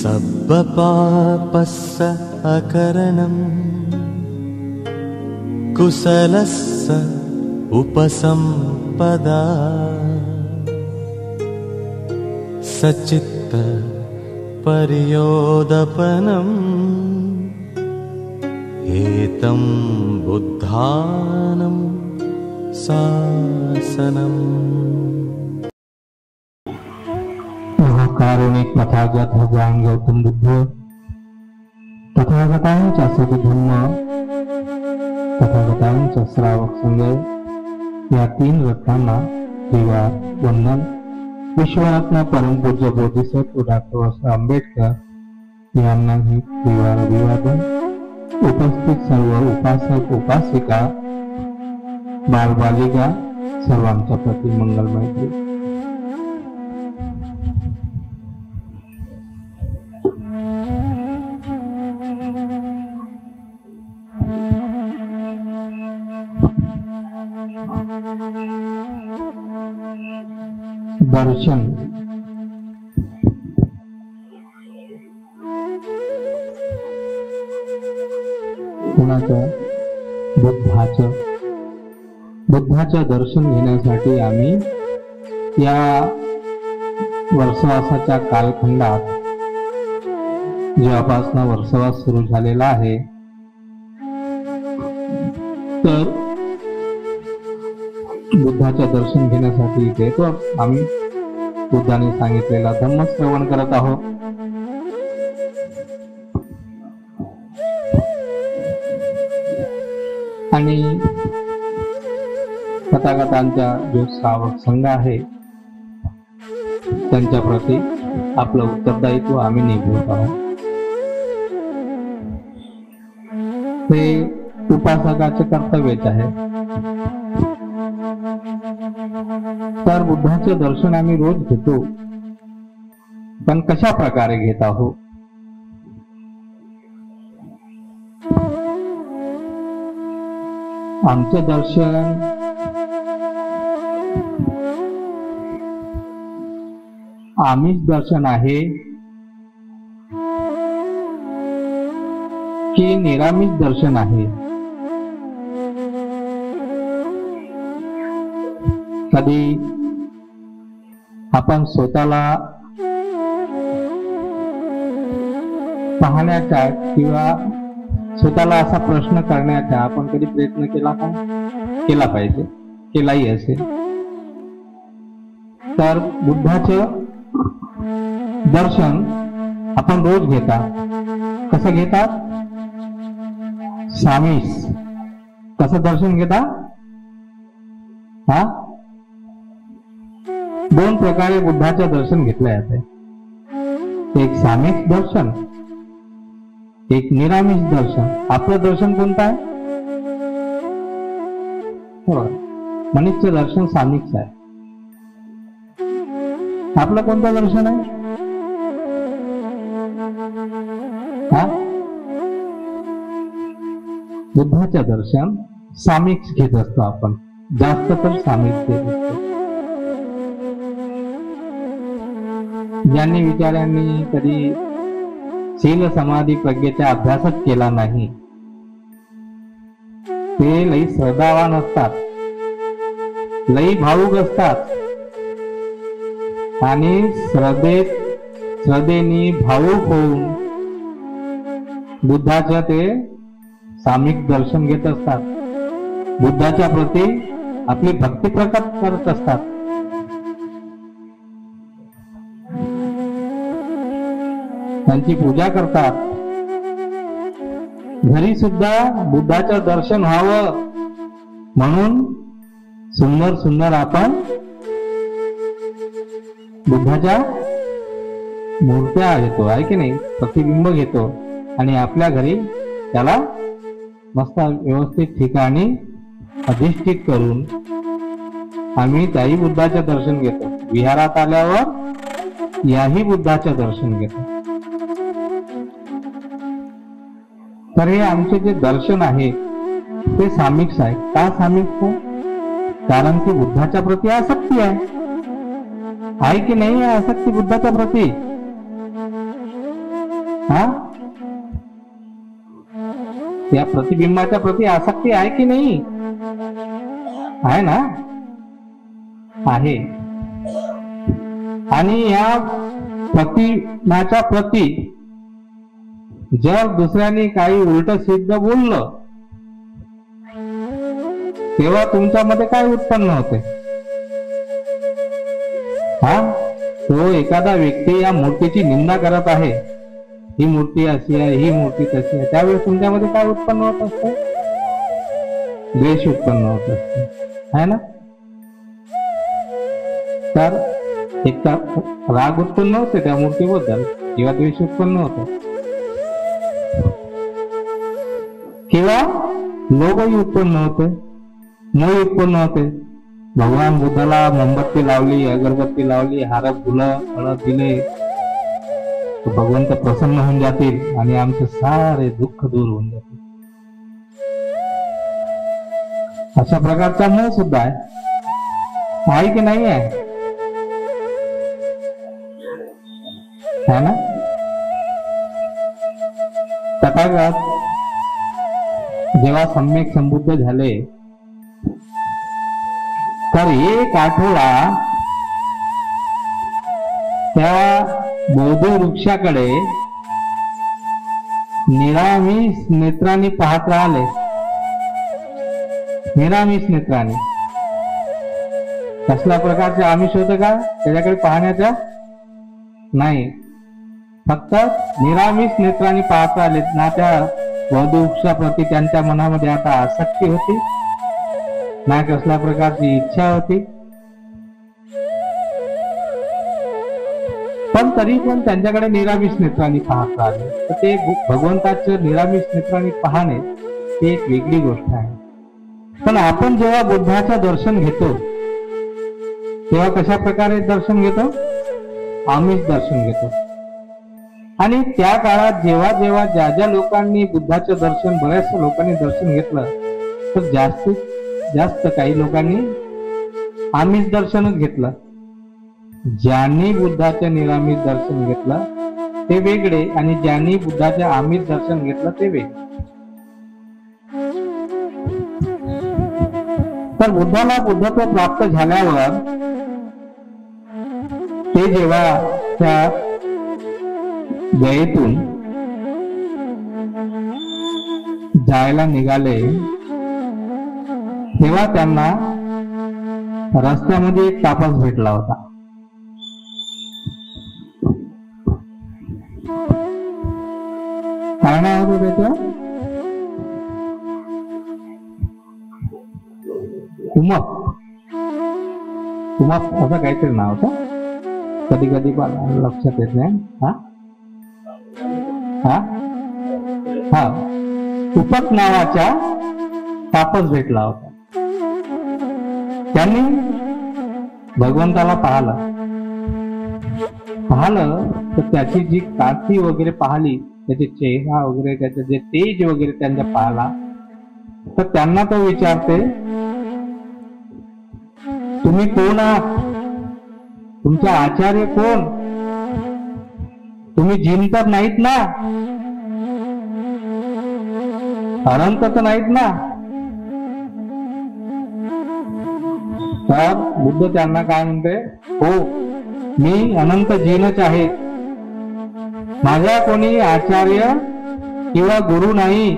सब्बपापस्स अकरणम् कुशलस्स उपसम्पदा सचित्त पर्योदपनम् एतं बुद्धानं शासनम्। कारुणिक तथागत भगवान गौतम बुद्ध तथागतांचा सद्धम्म तथागतांचा श्रावक संघ या तीन रत्नांना त्रिवार वंदन। विश्वरत्न परमपूज्य बोधिसत्व डॉक्टर आंबेडकर यांनाही त्रिवार अभिवादन। उपस्थित सर्व उपासक उपासिका बालबालिका सर्वांच्या प्रति मंगलमय। दर्शन कुणाचं? बुद्धाचं दर्शन घेण्यासाठी आम्ही या वर्षवासाच्या कालखंडात जेव्हापासून वर्षवास सुरू झालेला आहे तर बुद्धाचं दर्शन घेण्यासाठी इथे तो आम्ही बुद्धाने सांगितलेला धम्म श्रवण करत आहोत। आणि तथागतांचा जो श्रावक संघ आहे त्यांच्या प्रती आपलं उत्तरदायित्व आम्ही निभवत आहोत। हे उपासकाचे कर्तव्यच आहे। तर बुद्धाचे दर्शन आम्ही रोज घेतो, पण कशा प्रकारे घेत आहोत? आमचं दर्शन आमिष दर्शन आहे की निरामिष दर्शन आहे? कधी आपण स्वतःला पाहण्याचा किंवा स्वतःला असा प्रश्न करण्याचा आपण कधी प्रयत्न केला का? केला पाहिजे, केलाही असेल। तर बुद्धाचं दर्शन आपण रोज घेतात। कसं घेतात? सामीस। कसं दर्शन घेतात? दोन प्रकारे बुद्धाचं दर्शन घेतलं जाते, एक सामीस दर्शन, एक निरामिष दर्शन। आपलं दर्शन कोणतं आहे? मनीषचं दर्शन सामीच आहे। आपलं कोणतं दर्शन आहे? बुद्धाचं दर्शन सामीच घेत असतो आपण, जास्त तर सामीच घेत असतो। ज्यांनी विचारांनी कधी शील समाधी प्रज्ञेचा अभ्यासच केला नाही ते लई श्रद्धावान असतात, लई भावुक असतात आणि श्रद्धेने भावुक होऊन बुद्धाच्या ते सामिक दर्शन घेत असतात, बुद्धाच्या प्रती आपली भक्ती प्रकट करत असतात। त्यांची पूजा करतात। घरी सुद्धा बुद्धाचं दर्शन व्हावं म्हणून सुंदर सुंदर आपण बुद्धाच्या मूर्त्या घेतो, आहे की नाही? प्रतिबिंब घेतो आणि आपल्या घरी त्याला मस्त व्यवस्थित ठिकाणी अधिष्ठित करून आम्ही त्याही बुद्धाचे दर्शन घेतो। विहारात आल्यावर याही बुद्धाचे दर्शन घेतो। तर हे आमचे जे दर्शन आहे ते सामिक्ष आहे। का सामिक्ष आहे? कारण की बुद्धाच्या प्रती आसक्ती आहे की नाही? आसक्ती बुद्धाच्या प्रती हा, या प्रतिबिंबाच्या प्रती आसक्ती आहे की नाही? आहे ना? आहे. आणि या प्रतिमाच्या प्रती जर दुसऱ्याने काही उलट सिद्ध बोललं तेव्हा तुमच्यामध्ये काय उत्पन्न होते? हा, तो एखादा व्यक्ती या मूर्तीची निंदा करत आहे, ही मूर्ती अशी आहे, ही मूर्ती तशी आहे, त्यावेळेस तुमच्यामध्ये काय उत्पन्न होत असते? द्वेष उत्पन्न होत असते, है ना? तर एक तर राग उत्पन्न होते त्या मूर्तीबद्दल किंवा द्वेष उत्पन्न होतो किंवा लोभही उत्पन्न होते, मोह उत्पन्न होते. भगवान बुद्धाला मोमबत्ती लावली, अगरबत्ती लावली, हार फुलं हळद दिले, तो भगवंत प्रसन्न होऊन जातील आणि आमचे सारे दुःख दूर होऊन जातील. अशा प्रकारचा मोह सुद्धा आहे की नाही आहे? है ना? तथागत जेव्हा सम्यक संबुद्ध झाले तर एक आठवडा त्या बौद्ध वृक्षाकडे निरामिष नेत्रांनी पाहत राहिले. निरामिष नेत्रांनी. कसल्या प्रकारचे आमिष होते का त्याच्याकडे पाहण्याच्या? नाही, फक्त निरामिष नेत्रांनी पाहत राहिले. ना त्या बौद्ध वृक्षाप्रती त्यांच्या मनामध्ये आता आसक्ती होती, ना कसल्या प्रकारची इच्छा होती. पण तरी पण त्यांच्याकडे निरामिष नेत्रांनी पाहत राहिले. तर ते भगवंताचे निरामिष नेत्रांनी पाहणे ही एक वेगळी गोष्ट आहे. पण आपण जेव्हा बुद्धाचं दर्शन घेतो तेव्हा कशा प्रकारे दर्शन घेतो? आमिष दर्शन घेतो. आणि त्या काळात जेव्हा जेव्हा ज्या ज्या लोकांनी बुद्धाचं दर्शन, बऱ्याचशा लोकांनी दर्शन घेतलं, तर जास्तीत जास्त काही लोकांनी आमिष दर्शनच घेतलं. ज्यांनी बुद्धाचे निरामिष दर्शन घेतलं ते वेगळे आणि ज्यांनी बुद्धाचे आमिष दर्शन घेतलं ते वेगळे. तर बुद्धाला बुद्धत्व प्राप्त झाल्यावर ते जेव्हा त्या गयेतून जायला निघाले तेव्हा त्यांना रस्त्यामध्ये एक तापस भेटला होता. काय नाव होतं त्याचं? उमप. उमप असं काहीतरी नाव होतं. कधी कधी लक्षात येत नाही. हा हा हा उपक नावाचा तापस भेटला होता. त्यांनी भगवंताला पाहिलं तर त्याची जी काठी वगैरे पाहिली, त्याचे चेहरा वगैरे, त्याचे जे तेज वगैरे त्यांच्या पाहिला, तर त्यांना तो विचारते, तुम्ही कोण आहात? तुमचे आचार्य कोण? तुम्ही जिन तर नाहीत ना? अनंत तर नाहीत ना? तर बुद्ध त्यांना काय म्हणते, हो मी अनंत जीनच आहे. माझा कोणी आचार्य किंवा गुरु नाही.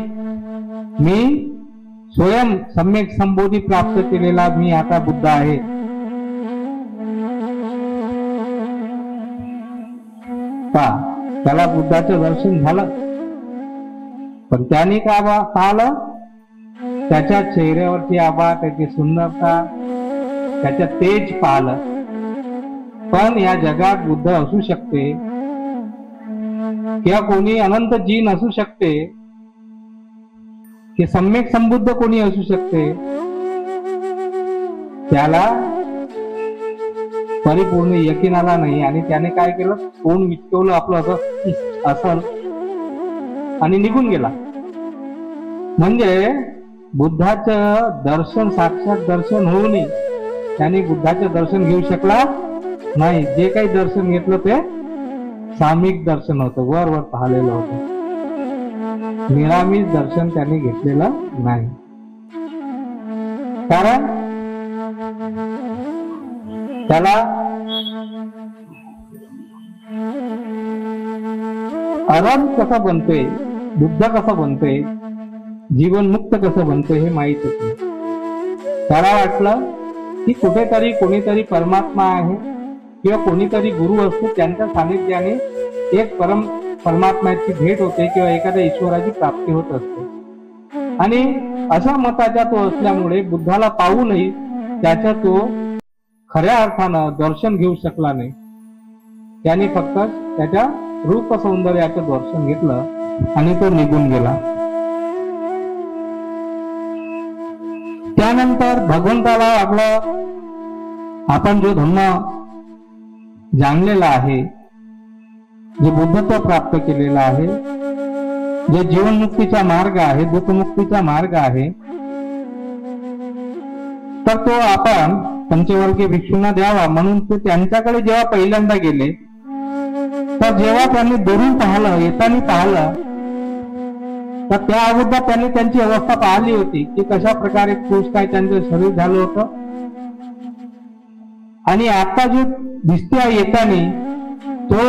मी स्वयं सम्यक संबोधी प्राप्त केलेला मी आता बुद्ध आहे. का त्याला बुद्धाचं दर्शन झालं, पण त्याने काय पाहिलं? त्याच्या चेहऱ्यावरची आभा, त्याची सुंदरता, त्याच्या तेज पाहिलं. पण या जगात बुद्ध असू शकते किंवा कोणी अनंत जीन असू शकते की सम्यक संबुद्ध कोणी असू शकते, त्याला परिपूर्ण यकीन आला नाही. आणि त्याने काय केलं? तोंड विचकवलं आपलं असं आणि निघून गेला. म्हणजे बुद्धाचं दर्शन, साक्षात दर्शन होऊनही त्याने बुद्धाचं दर्शन घेऊ शकला नाही. जे काही दर्शन घेतलं ते सामिक दर्शन होतं, वर वर पाहिलेलं होतं. निरामिष दर्शन त्यांनी घेतलेलं नाही. कारण त्याला आराम कसा बनतोय, बुद्ध कसा बनतोय, जीवनमुक्त कसं बनतोय हे माहित होतं. त्याला वाटलं की कुठेतरी कोणीतरी परमात्मा आहे किंवा कोणीतरी गुरु असतो, त्यांच्या सानिध्याने एक परमात्म्याची भेट होते किंवा एखाद्या ईश्वराची प्राप्ती होत असते. आणि अशा मताचा तो असल्यामुळे बुद्धाला पाहूनही त्याच्या तो खऱ्या अर्थानं दर्शन घेऊ शकला नाही. त्याने फक्त त्याच्या रूप सौंदर्याचं दर्शन घेतलं आणि तो निघून गेला. त्यानंतर भगवंताला आपलं आपण जो धर्म जाणलेला आहे, जे बुद्धत्व प्राप्त केलेला आहे, जे जीवनमुक्तीचा मार्ग आहे, दुःखमुक्तीचा मार्ग आहे, तर तो आपण पंचवर्गीय भिक्षूंना द्यावा म्हणून ते त्यांच्याकडे जेव्हा पहिल्यांदा गेले, तर जेव्हा त्यांनी दुरून पाहिलं, येताना पाहिलं, तर त्या अगोदर त्यांनी त्यांची अवस्था पाहिली होती की कशा प्रकारे खुश काय त्यांचं शरीर झालं होतं. आणि आता जो दिसते येताना तो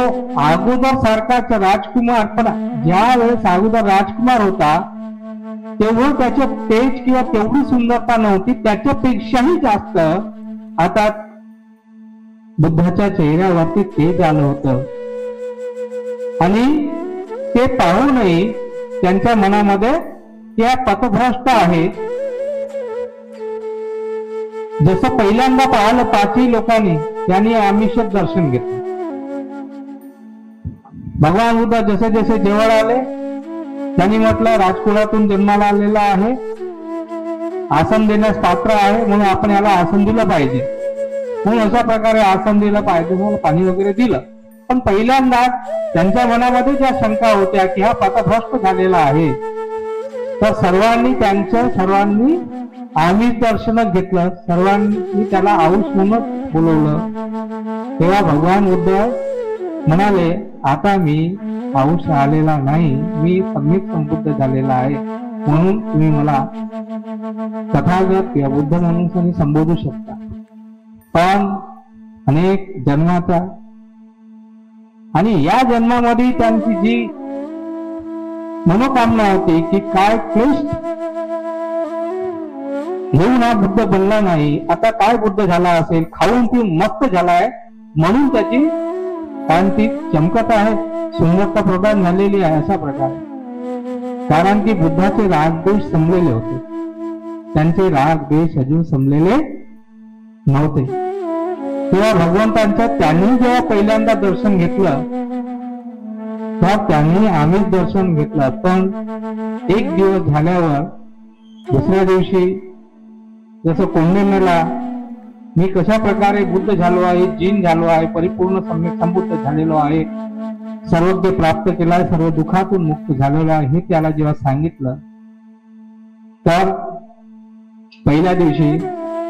अगोदर सारखाच राजकुमार, पण ज्या वेळेस अगोदर राजकुमार होता तेव्हा त्याचे तेज किंवा तेवढी सुंदरता नव्हती, त्याच्यापेक्षाही जास्त आता बुद्धाच्या चेहऱ्यावरती तेज आलं होतं. आणि ते पाहूनही त्यांच्या मनामध्ये त्या पथभ्रष्ट आहे, जसं पहिल्यांदा पाहिलं पाचही लोकांनी, त्यांनी आमिष दर्शन घेतलं. भगवान बुद्ध जसे जसे जवळ आले त्यांनी म्हटलं राजकुळातून जन्माला आलेला आहे, आसन देण्यास पात्र आहे, म्हणून आपण याला आसन दिलं पाहिजे. म्हणून अशा प्रकारे आसन दिलं पाहिजे, म्हणून पाणी वगैरे दिलं. पण पहिल्यांदा त्यांच्या मनामध्ये ज्या शंका होत्या की हा पथभ्रष्ट झालेला आहे, तर सर्वांनी आमिष दर्शन घेतलं, सर्वांनी त्याला आऊष म्हणून बोलवलं. तेव्हा भगवान बुद्ध म्हणाले, आता मी आऊष आलेला नाही, मी सम्यक संबुद्ध झालेला आहे, म्हणून तुम्ही मला तथागत किंवा बुद्ध म्हणून संबोधू शकता. पण अनेक जन्माचा आणि या जन्मामध्ये त्यांची जी मनोकामना होती की काय क्लेश घेऊन हा बुद्ध बनला नाही, आता काय बुद्ध झाला असेल, खाऊन ती मस्त झालाय म्हणून त्याची कांती चमकत आहे, सुंदरता प्रदान झालेली आहे, अशा प्रकारे. कारण की बुद्धाचे रागद्वेष संपलेले होते, त्यांचे रागद्वेष अजून संपलेले नव्हते. तेव्हा भगवंतांच्या त्यांनी जेव्हा पहिल्यांदा दर्शन घेतलं तेव्हा त्यांनी आमिष दर्शन घेतलं. पण एक दिवस झाल्यावर दुसऱ्या दिवशी जसं कोंडिन्याला मी कशा प्रकारे बुद्ध झालो आहे, जीन झालो आहे, परिपूर्ण सम्यक संबुद्ध झालेलो आहे, सर्वज्ञ प्राप्त केला आहे, सर्व दुःखातून मुक्त झालेलो आहे, हे त्याला जेव्हा सांगितलं तर पहिल्या दिवशी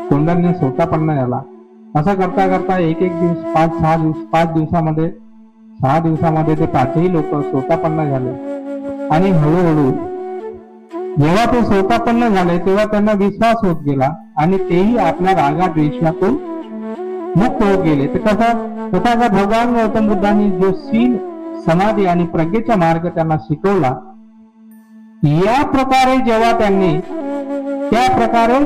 कोंडान्य सोतापन्न झाला. असं करता करता एक दिवस 5 दिवसामध्ये 6 दिवसामध्ये ते पाचही लोक सोतापन्न झाले. आणि हळूहळू जेव्हा ते सोतापन्न झाले तेव्हा त्यांना विश्वास होत गेला आणि तेही आपल्या रागा द्वेषातून मुक्त होत गेले. ते कसं तथागत भगवान गौतम बुद्धांनी जो शील, समाधी आणि प्रज्ञेचा मार्ग त्यांना शिकवला, या प्रकारे जेव्हा त्यांनी त्या प्रकारे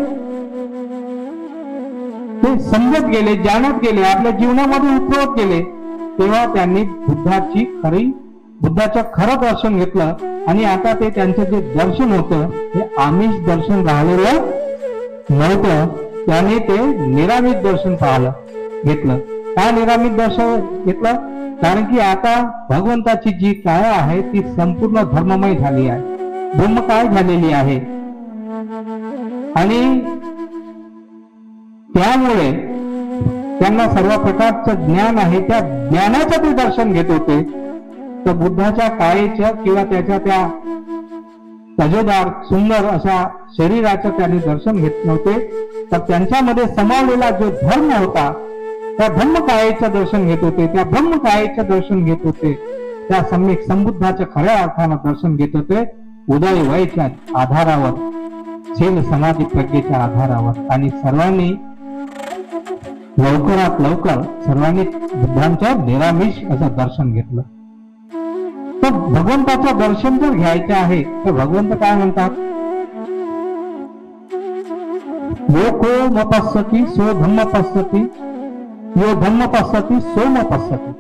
ते समजत गेले, जाणत गेले, आपल्या जीवनामध्ये उतरवत गेले, तेव्हा त्यांनी बुद्धाचं खरं दर्शन घेतलं. आणि आता ते त्यांचं जे दर्शन होतं हे आमिष दर्शन राहिलेलं नव्हतं, त्याने ते निरामिष दर्शन घेतलं. का निरामिष दर्शन घेतलं? कारण की आता भगवंताची जी काया आहे ती संपूर्ण धर्ममय झाली आहे, ब्रह्मकाय झालेली आहे. आणि त्यामुळे त्यांना सर्व प्रकारचं ज्ञान आहे, त्या ज्ञानाचं ते दर्शन घेत होते. तर बुद्धाच्या कायेचं किंवा त्याच्या त्या तजेदार सुंदर अशा शरीराचं त्यांनी दर्शन घेत नव्हते. तर त्यांच्यामध्ये समावलेला जो धर्म होता त्या धम्मकायेचं दर्शन घेत होते, त्या ब्रह्मकायेचं दर्शन घेत होते, त्या सम्यक संबुद्धाच्या खऱ्या अर्थानं दर्शन घेत होते, उदय वयाच्या आधारावर, शील समाधी प्रज्ञेच्या आधारावर. आणि सर्वांनी लवकरात लवकर सर्वांनी बुद्धांच्या निरामिष असं दर्शन घेतलं. तर भगवंताचं दर्शन जर घ्यायचं आहे तर भगवंत काय म्हणतात, यो को न पश्यति सो धम्म पश्यति, यो धम्म पश्यति सो न पश्यति.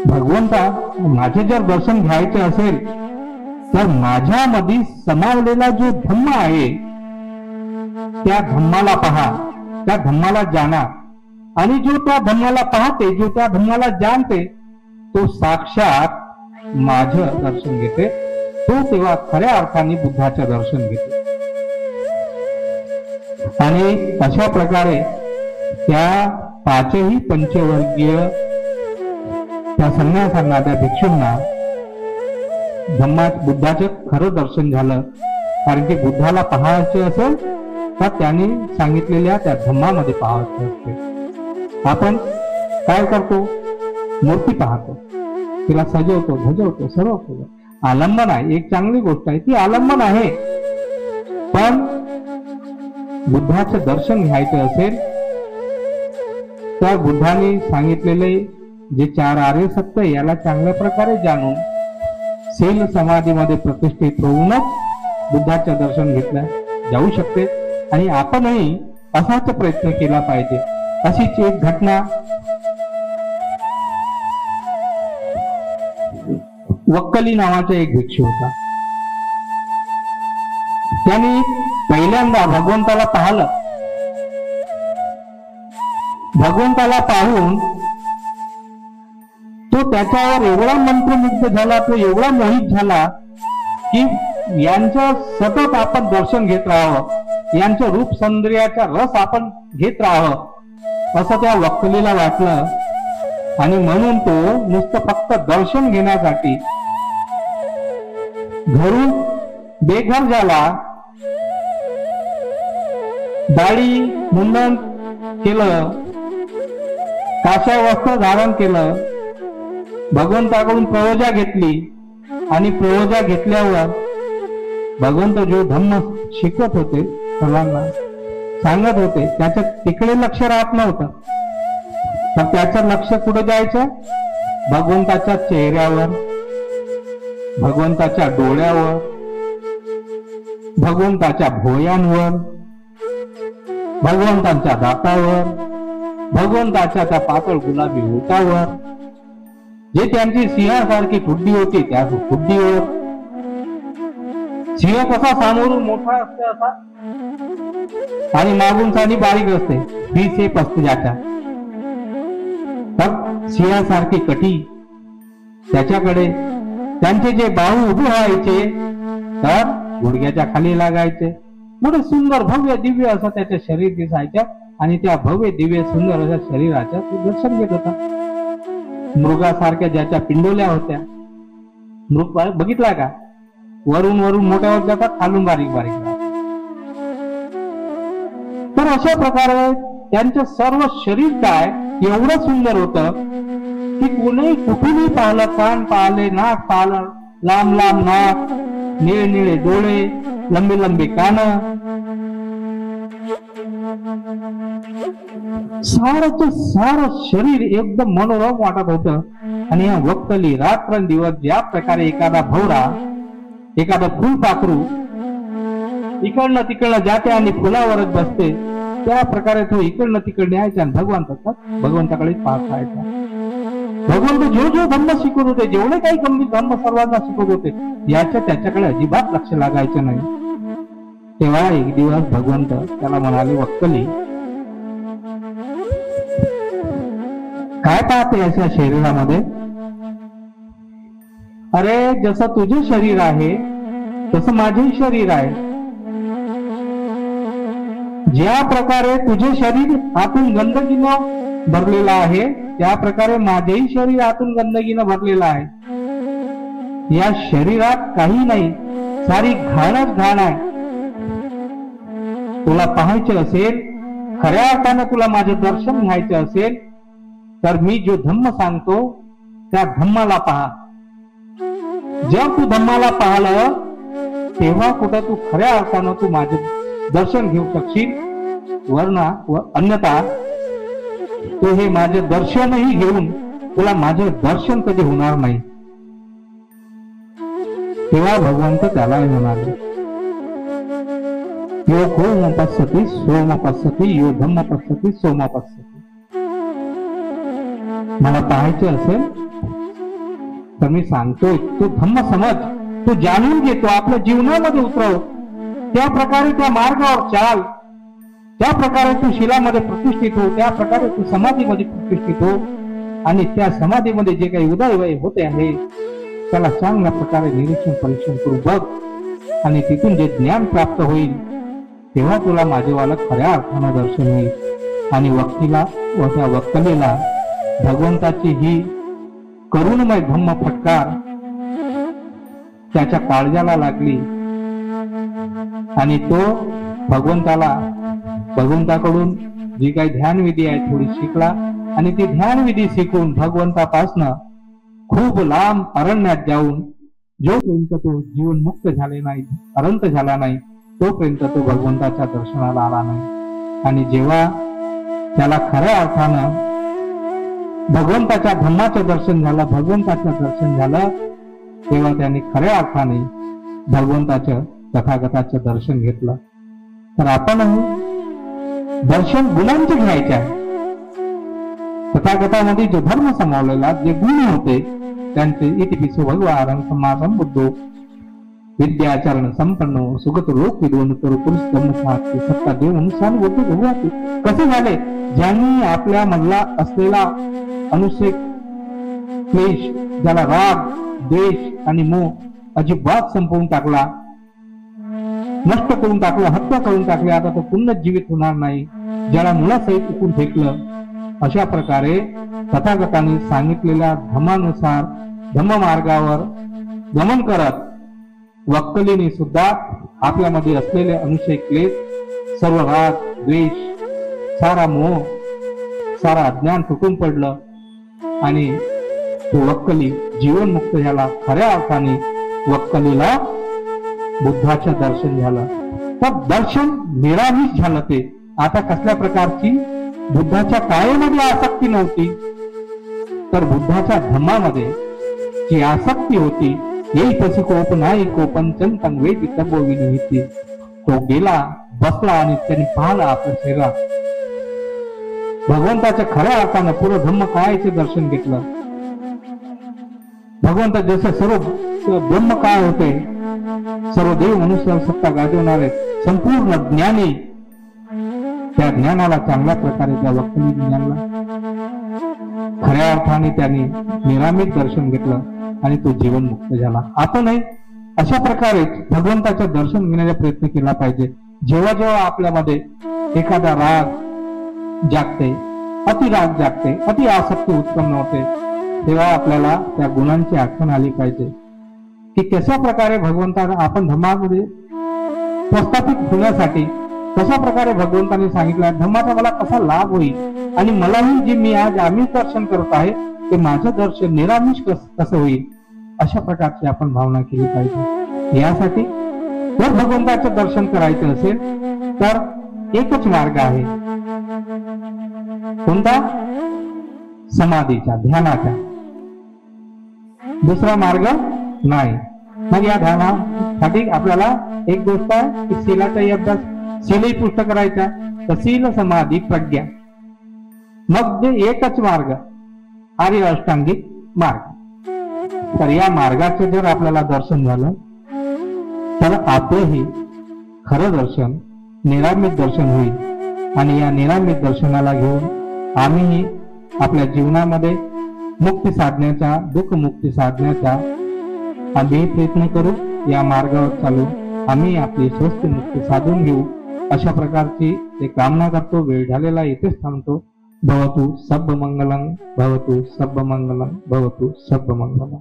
भगवंता माझे जर दर्शन घ्यायचे असेल तर माझ्यामध्ये समावलेला जो धम्म आहे त्या धम्माला पहा, त्या धम्माला जाणा. आणि जो त्या धम्माला पाहते, जो त्या धम्माला जाणते, तो साक्षात माझं दर्शन घेते. तो तेव्हा खऱ्या अर्थाने बुद्धाचं दर्शन घेते. आणि अशा प्रकारे त्या पाचही पंचवर्गीय त्या संन्यासांना, त्या भिक्षूंना बुद्धाचं खरं दर्शन झालं. कारण की बुद्धाला पाहायचे असेल तर त्यांनी सांगितलेल्या त्या धम्मामध्ये पाहायचे असते. आपण काय करतो, मूर्ती पाहतो, तिला सजवतो, धजवतो, सर्व करतो. आलंबन आहे, एक चांगली गोष्ट आहे, ती आलंबन आहे. पण बुद्धाचं दर्शन घ्यायचं असेल तर बुद्धाने सांगितलेले जे 4 आर्य सत्य याला चांगल्या प्रकारे जाणून शील समाधीमध्ये प्रतिष्ठित होऊनच बुद्धाचं दर्शन घेतलं जाऊ शकते. आणि आपणही असाच प्रयत्न केला पाहिजे. अशीच एक घटना वक्कली नावाचा एक भिक्षू होता. त्यांनी पहिल्यांदा भगवंताला पाहिलं. भगवंताला पाहून तो त्याच्यावर एवढा मंत्रमुग्ध झाला, तो एवढा मोहित झाला की यांचं सतत आपण दर्शन घेत राहावं, यांच्या रूप सौंदर्याचा रस आपण घेत राहावं असं त्या वक्कलीला वाटलं. आणि म्हणून तो नुसतं फक्त दर्शन घेण्यासाठी घरून बेघर झाला. दाढी मुंडन केलं, काशाय वस्त्र धारण केलं, भगवंताकडून प्रवजा घेतली. आणि प्रवजा घेतल्यावर भगवंत जो धम्म शिकवत होते, सर्वांना सांगत होते, त्याचं तिकडे लक्ष राहत नव्हतं. तर त्याचं लक्ष कुठे जायचं, भगवंताच्या चेहऱ्यावर, भगवंताच्या डोळ्यावर, भगवंताच्या भोयांवर, भगवंताच्या दातावर, भगवंताच्या त्या पातळ गुलाबी ओठावर, जे त्यांची सिंहासारखी ठुड्डी होती त्या ठुड्डीवर. सिंह कसा समोरून मोठा असते असा आणि मागून सानी बारीक असते, ही सेप असते ज्याच्या. तर सिंहासारखी कटी त्याच्याकडे. त्यांचे जे बाहू उभे व्हायचे तर गुडघ्याच्या खाली लागायचे. मोठे सुंदर भव्य दिव्य असं त्याचे शरीर दिसायच्या. आणि त्या भव्य दिव्य सुंदर अशा शरीराच्या तो दर्शन घेत होता. मृगासारख्या ज्याच्या पिंडोल्या होत्या, मृग बघितला का, वरून वरून मोठ्यावर जातात, खालून बारीक बारीक. तर अशा प्रकारे त्यांचं सर्व शरीर काय एवढं सुंदर होतं की कोणी कुठूनही पाहिलं, कान पाहिले, नाक पाहिलं, लांब लांब नाक, निळे निळे डोळे, लंबे लंबे कान, सारं सारं शरीर एकदम मनोरम वाटत होतं. आणि या वक्कली रात्रंदिवस ज्या प्रकारे एखादा भवरा, एखादा फुलपाखरू इकडनं तिकडनं जाते आणि फुलावरच बसते, त्या प्रकारे तो इकडनं तिकडे यायचा आणि भगवंताकडे पाहत राहायचा. भगवंत जो जो धम्म शिकवत होते, जेवढे काही गंभीर धम्म सर्वांना शिकवत होते, त्याच्याकडे अजिबात लक्ष लागायचं नाही. तेव्हा एक दिवस भगवंत त्याला म्हणाले, वक्कली काय पाहते अशा शरीरामध्ये? अरे जसं तुझे शरीर आहे तसं माझे शरीर आहे. ज्या प्रकारे तुझे शरीर आतून गंदगीनं भरलेलं आहे त्या प्रकारे माझेही शरीर आतून गंदगीनं भरलेलं आहे. या शरीरात काही नाही, सारी घाणच घाण आहे. तुला पाहायचे असेल खऱ्या अर्थानं तुला माझं दर्शन घ्यायचं असेल तर मी जो धम्म सांगतो त्या धम्माला पहा. जेव्हा तू धम्माला पाहिलं तेव्हा कुठं तू खऱ्या अर्थानं तू माझे दर्शन घेऊ शकशील. वरना व अन्यथा तो हे माझे दर्शनही घेऊन तुला माझे दर्शन कधी होणार नाही. तेव्हा भगवंत त्याला म्हणाले, यो कोम पश्यति सोम पश्यति यो धम्म पश्यति सोम पश्यति. मला पाहायचे असेल तर मी सांगतोय तो धम्म समज, तो जाणून घेतो, आपल्या जीवनामध्ये उतरव. त्या प्रकारे त्या मार्गावर चाल. त्या प्रकारे तू शिलामध्ये प्रतिष्ठित हो, त्या प्रकारे तू समाधीमध्ये प्रतिष्ठित हो. आणि त्या समाधीमध्ये जे काही उदय होते आहे त्याला चांगल्या प्रकारे निरीक्षण परीक्षण करू बघ. आणि तिथून जे ज्ञान प्राप्त होईल तेव्हा तुला माझेवाला खऱ्या अर्थानं दर्शन होईल. आणि वक्तीला व त्या वक्कलीला भगवंताची ही करुणमय धम्म फटकार त्याच्या काळजाला लागली आणि तो भगवंताकडून जी काही ध्यानविधी आहे थोडी शिकला. आणि ती ध्यानविधी शिकून भगवंतापासनं खूप लांब अरण्यात जाऊन जोपर्यंत तो जीवन मुक्त झाले नाही, अनंत झाला नाही, तोपर्यंत तो भगवंताच्या दर्शनाला आला नाही. आणि जेव्हा त्याला खऱ्या अर्थानं भगवंताच्या धम्माचं दर्शन झालं, भगवंताचं दर्शन झालं, तेव्हा त्याने खऱ्या अर्थाने भगवंताचं तथागताचं दर्शन घेतलं. तर आपणही दर्शन गुणांचे घ्यायचे आहे. तथागतामध्ये जो धर्म समावलेला, जे गुण होते त्यांचे इतिपिसो भगवान समासम बुद्धो विद्याचरण संपन्न सुगत लोक विद्वन करू पुरुष धर्मशास्त्री सत्ता देव अनुसार बोलते भगवान. कसे झाले? ज्यांनी आपल्या मधला असलेला अनुषेक क्लेश, ज्याला राग द्वेष आणि मोह अजिबात संपवून टाकला, नष्ट करून टाकलं, हत्या करून टाकली, आता तो पुन्हा जीवित होणार नाही, ज्याला मुलासहित उकून फेकलं. अशा प्रकारे तथागतांनी सांगितलेल्या धर्मानुसार धम्म मार्गावर गमन करत वक्कलीने सुद्धा आपल्यामध्ये असलेले अनुषेक क्लेश, सर्व राग द्वेष, सारा मोह, सारा अज्ञान तुटून पडलं आणि तो वक्कली जीवनमुक्त झाला. खऱ्या अर्थाने वक्कलीला बुद्धाचं दर्शन झालं. तर दर्शन निरामिष झालं. ते आता कसल्या प्रकारची बुद्धाच्या कायेमध्ये आसक्ती नव्हती, तर बुद्धाच्या धम्मामध्ये जी आसक्ती होती, येई तशी कोप नाही कोपन चंतन वेदी तबो विनिहिती. तो गेला, बसला आणि त्यांनी पाहिलं आपल्या शरीरात भगवंताच्या खऱ्या अर्थानं पूर्ण धम्म कायाचे दर्शन घेतलं. भगवंत जसे सर्व ब्रह्म काय होते, सर्व देव मनुष्य सत्ता गाजवणारे संपूर्ण ज्ञानी, त्या ज्ञानाला चांगल्या प्रकारे त्या वक्कलीने जाणला. खऱ्या अर्थाने त्यांनी निरामित दर्शन घेतलं आणि तो जीवन मुक्त झाला. आपणही अशा प्रकारे भगवंताचं दर्शन घेण्याचा प्रयत्न केला पाहिजे. जेव्हा जेव्हा आपल्यामध्ये एखादा राग जागते, अति राग जागते, अति आसक्ती उत्पन्न होते, तेव्हा आपल्याला त्या गुणांची आठवण आली पाहिजे की कशा प्रकारे भगवंताला आपण धम्मामध्ये प्रस्थापित होण्यासाठी कशा प्रकारे भगवंताने सांगितलं धम्माचा मला कसा लाभ होईल आणि मलाही जे मी आज आम्ही दर्शन करत आहे ते माझं दर्शन निरामिष कसं होईल, अशा प्रकारची आपण भावना केली पाहिजे. यासाठी जर भगवंताचं दर्शन करायचं असेल तर एकच मार्ग आहे. कोणता? समाधीचा, ध्यानाचा. दुसरा मार्ग नाही. मग या ध्यानासाठी आपल्याला एक गोष्ट आहे की शीलाचाही अभ्यास, शीलही पुष्ट करायचा, तर शील समाधी प्रज्ञा, मग जे एकच मार्ग आर्य अष्टांगिक मार्ग. तर या मार्गाचं जर आपल्याला दर्शन झालं तर आपलंही खरं दर्शन निरामित दर्शन होईल. आणि या निरामित दर्शनाला घेऊन आम्हीही आपल्या जीवनामध्ये मुक्ती साधण्याचा, दुःख मुक्ती साधण्याचा आम्ही प्रयत्न करू. या मार्गावर चालू आम्ही आपली स्वस्थ मुक्ती साधून घेऊ, अशा प्रकारची एक कामना करतो. वेळ झालेला इथेच थांबतो. भवतु सब्ब मंगलम, भवतु सब्ब मंगलम, भवतु सब्ब मंगलम.